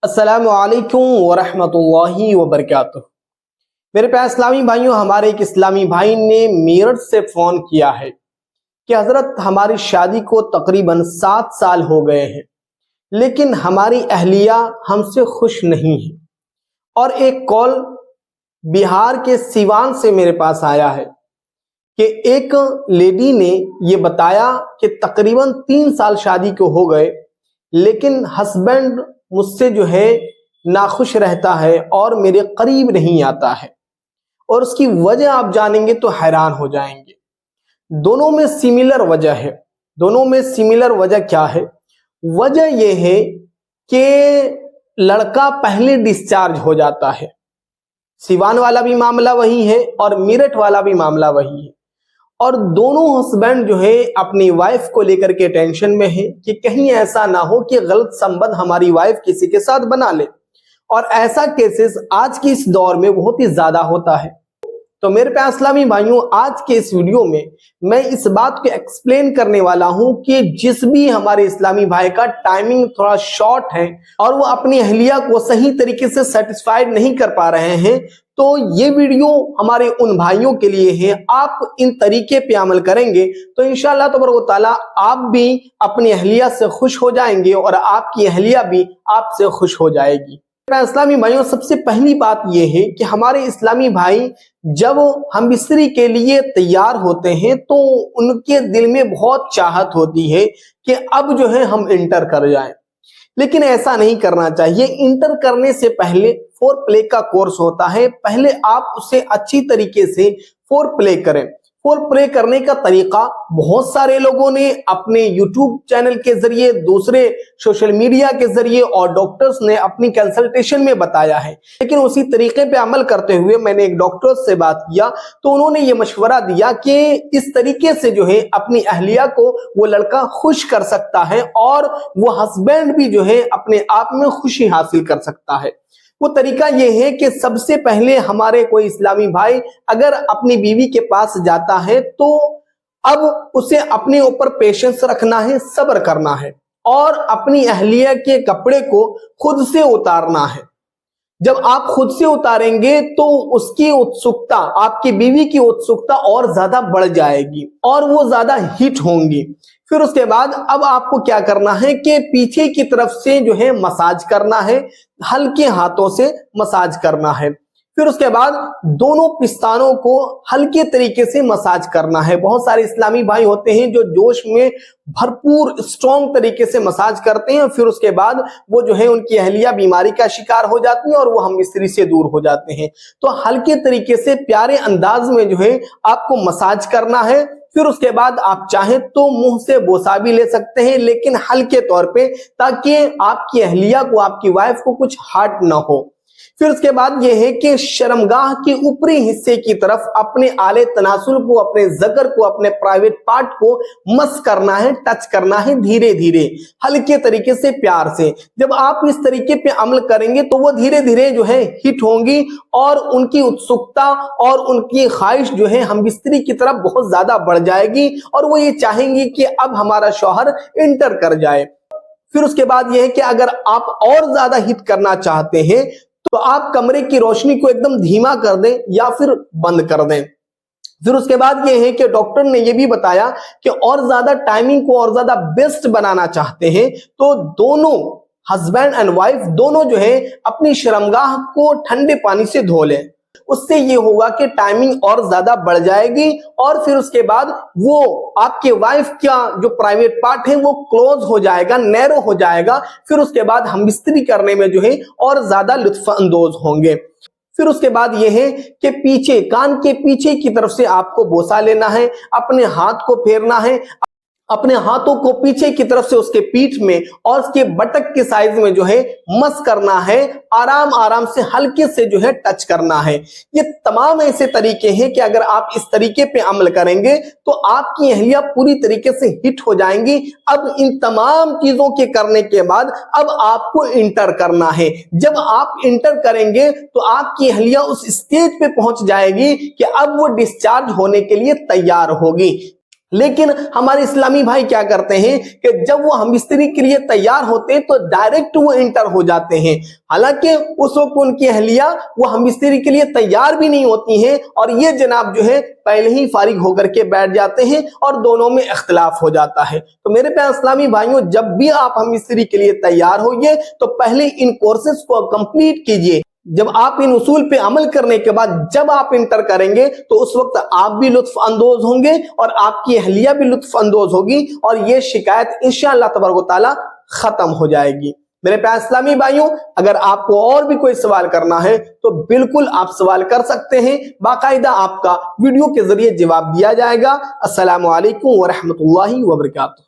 अस्सलामु अलैकुम वरहमतुल्लाहि वबरकातुह। मेरे प्यारे इस्लामी भाइयों, हमारे एक इस्लामी भाई ने मेरठ से फ़ोन किया है कि हज़रत हमारी शादी को तकरीबन 7 साल हो गए हैं, लेकिन हमारी अहलिया हमसे खुश नहीं है। और एक कॉल बिहार के सिवान से मेरे पास आया है कि एक लेडी ने ये बताया कि तकरीबन 3 साल शादी को हो गए, लेकिन हस्बैंड मुझसे जो है नाखुश रहता है और मेरे करीब नहीं आता है, और उसकी वजह आप जानेंगे तो हैरान हो जाएंगे। दोनों में सिमिलर वजह है। दोनों में सिमिलर वजह क्या है? वजह यह है कि लड़का पहले डिस्चार्ज हो जाता है। सिवान वाला भी मामला वही है और मेरठ वाला भी मामला वही है। और दोनों हस्बैंड जो है अपनी वाइफ को लेकर के टेंशन में है कि कहीं ऐसा ना हो कि गलत संबंध हमारी वाइफ किसी के साथ बना ले। और ऐसा केसेस आज के इस दौर में बहुत ही ज्यादा होता है। तो मेरे प्यारे इस्लामी भाइयों, आज के इस वीडियो में मैं इस बात को एक्सप्लेन करने वाला हूं कि जिस भी हमारे इस्लामी भाई का टाइमिंग थोड़ा शॉर्ट है और वो अपनी अहलिया को सही तरीके से सेटिस्फाइड नहीं कर पा रहे हैं, तो ये वीडियो हमारे उन भाइयों के लिए है। आप इन तरीके पे अमल करेंगे तो इंशाअल्लाह तबारक ताला आप भी अपनी अहलिया से खुश हो जाएंगे और आपकी अहलिया भी आपसे खुश हो जाएगी। इस्लामी भाइयों, सबसे पहली बात यह है कि हमारे इस्लामी भाई जब हम बिस्तरी के लिए तैयार होते हैं तो उनके दिल में बहुत चाहत होती है कि अब जो है हम इंटर कर जाएं, लेकिन ऐसा नहीं करना चाहिए। इंटर करने से पहले फोर प्ले का कोर्स होता है। पहले आप उसे अच्छी तरीके से फोर प्ले करें। फोर प्ले करने का तरीका बहुत सारे लोगों ने अपने YouTube चैनल के जरिए, दूसरे सोशल मीडिया के जरिए और डॉक्टर्स ने अपनी कंसल्टेशन में बताया है, लेकिन उसी तरीके पे अमल करते हुए मैंने एक डॉक्टर से बात किया तो उन्होंने ये मशवरा दिया कि इस तरीके से जो है अपनी अहलिया को वो लड़का खुश कर सकता है और वो हस्बैंड भी जो है अपने आप में खुशी हासिल कर सकता है। वो तरीका ये है कि सबसे पहले हमारे कोई इस्लामी भाई अगर अपनी बीवी के पास जाता है तो अब उसे अपने ऊपर पेशेंस रखना है, सब्र करना है और अपनी अहलिया के कपड़े को खुद से उतारना है। जब आप खुद से उतारेंगे तो उसकी उत्सुकता, आपकी बीवी की उत्सुकता और ज्यादा बढ़ जाएगी और वो ज्यादा हिट होंगी। फिर उसके बाद अब आपको क्या करना है कि पीछे की तरफ से जो है मसाज करना है, हल्के हाथों से मसाज करना है। फिर उसके बाद दोनों पिस्तानों को हल्के तरीके से मसाज करना है। बहुत सारे इस्लामी भाई होते हैं जो जोश में भरपूर स्ट्रॉन्ग तरीके से मसाज करते हैं, फिर उसके बाद वो जो है उनकी अहलिया बीमारी का शिकार हो जाती है और वो हम मिस्त्री से दूर हो जाते हैं। तो हल्के तरीके से प्यारे अंदाज में जो है आपको मसाज करना है। फिर उसके बाद आप चाहें तो मुंह से बोसा भी ले सकते हैं, लेकिन हल्के तौर पे, ताकि आपकी अहलिया को, आपकी वाइफ को कुछ हार्ड ना हो। फिर उसके बाद यह है कि शर्मगाह के ऊपरी हिस्से की तरफ अपने आले तनासुल को, अपने जगर को, अपने प्राइवेट पार्ट को मस करना है, टच करना है धीरे धीरे, हल्के तरीके से, प्यार से। जब आप इस तरीके पे अमल करेंगे तो वो धीरे धीरे जो है हिट होंगी और उनकी उत्सुकता और उनकी ख्वाहिश जो है हम बिस्तरी की तरफ बहुत ज्यादा बढ़ जाएगी और वो ये चाहेंगी कि अब हमारा शौहर इंटर कर जाए। फिर उसके बाद यह है कि अगर आप और ज्यादा हिट करना चाहते हैं तो आप कमरे की रोशनी को एकदम धीमा कर दें या फिर बंद कर दें। फिर उसके बाद ये है कि डॉक्टर ने ये भी बताया कि और ज्यादा टाइमिंग को और ज्यादा बेस्ट बनाना चाहते हैं तो दोनों हस्बैंड एंड वाइफ दोनों जो है अपनी शर्मगाह को ठंडे पानी से धो लें। उससे ये होगा कि टाइमिंग और ज्यादा बढ़ जाएगी और फिर उसके बाद वो आपके वाइफ का जो प्राइवेट पार्ट है वो क्लोज हो जाएगा, नैरो हो जाएगा। फिर उसके बाद हम बिस्तरी करने में जो है और ज्यादा लुत्फ अंदोज होंगे। फिर उसके बाद ये है कि पीछे, कान के पीछे की तरफ से आपको बोसा लेना है, अपने हाथ को फेरना है, अपने हाथों को पीछे की तरफ से उसके पीठ में और उसके बटक के साइज में जो है मस करना है, आराम आराम से हल्के से जो है टच करना है। ये तमाम ऐसे तरीके हैं कि अगर आप इस तरीके पे अमल करेंगे तो आपकी अहलिया पूरी तरीके से हिट हो जाएंगी। अब इन तमाम चीजों के करने के बाद अब आपको इंटर करना है। जब आप इंटर करेंगे तो आपकी अहलिया उस स्टेज पे पहुंच जाएगी कि अब वो डिस्चार्ज होने के लिए तैयार होगी। लेकिन हमारे इस्लामी भाई क्या करते हैं कि जब वो हम मिस्त्री के लिए तैयार होते हैं तो डायरेक्ट वो इंटर हो जाते हैं, हालांकि उस वक्त उनकी अहलिया वो हम मिस्त्री के लिए तैयार भी नहीं होती हैं और ये जनाब जो है पहले ही फारिग होकर के बैठ जाते हैं और दोनों में इख्तिलाफ हो जाता है। तो मेरे प्यारे इस्लामी भाइयों, जब भी आप हम मिस्त्री के लिए तैयार होइए तो पहले इन कोर्सेज को कंप्लीट कीजिए। जब आप इन उसूल पे अमल करने के बाद जब आप इंटर करेंगे तो उस वक्त आप भी लुत्फ अंदोज होंगे और आपकी अहलिया भी लुत्फ अंदोज होगी और ये शिकायत इंशाअल्लाह तबारक व तआला खत्म हो जाएगी। मेरे प्यारे इस्लामी भाइयों, अगर आपको और भी कोई सवाल करना है तो बिल्कुल आप सवाल कर सकते हैं, बाकायदा आपका वीडियो के जरिए जवाब दिया जाएगा। अस्सलामु अलैकुम व रहमतुल्लाहि व बरकातुहू।